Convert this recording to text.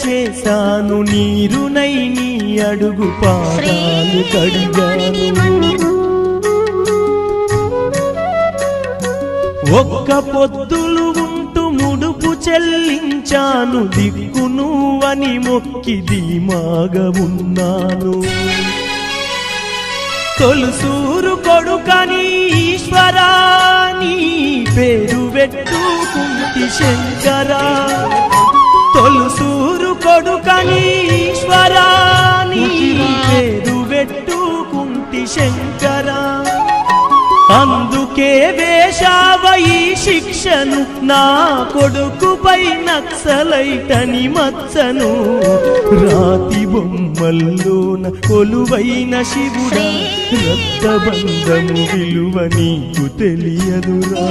చేశాను, నీరునై నీ అడుగు పాదాలు కడిగాను. ఒక్క పొద్దులు ఉంటూ ముడుపు చెల్లించాను, దిక్కు నువ్వని మొక్కి ధీమాగా ఉన్నాను. తొలుసూరు కొడుకని ఈశ్వరా నీ పేరు పెట్టుకుంటి శంకరా, తొలుసూరు కొడుకని ఈశ్వరా నీ పేరు పెట్టుకుంటి శంకరా. అందుకే వేశావ ఈ శిక్షను, నా కొడుకుపై నక్సలైటని మచ్చను. రాతి బొమ్మల్లోన కొలువైన శివుడా, రక్తబంధము విలువ నీకు తెలియదురా.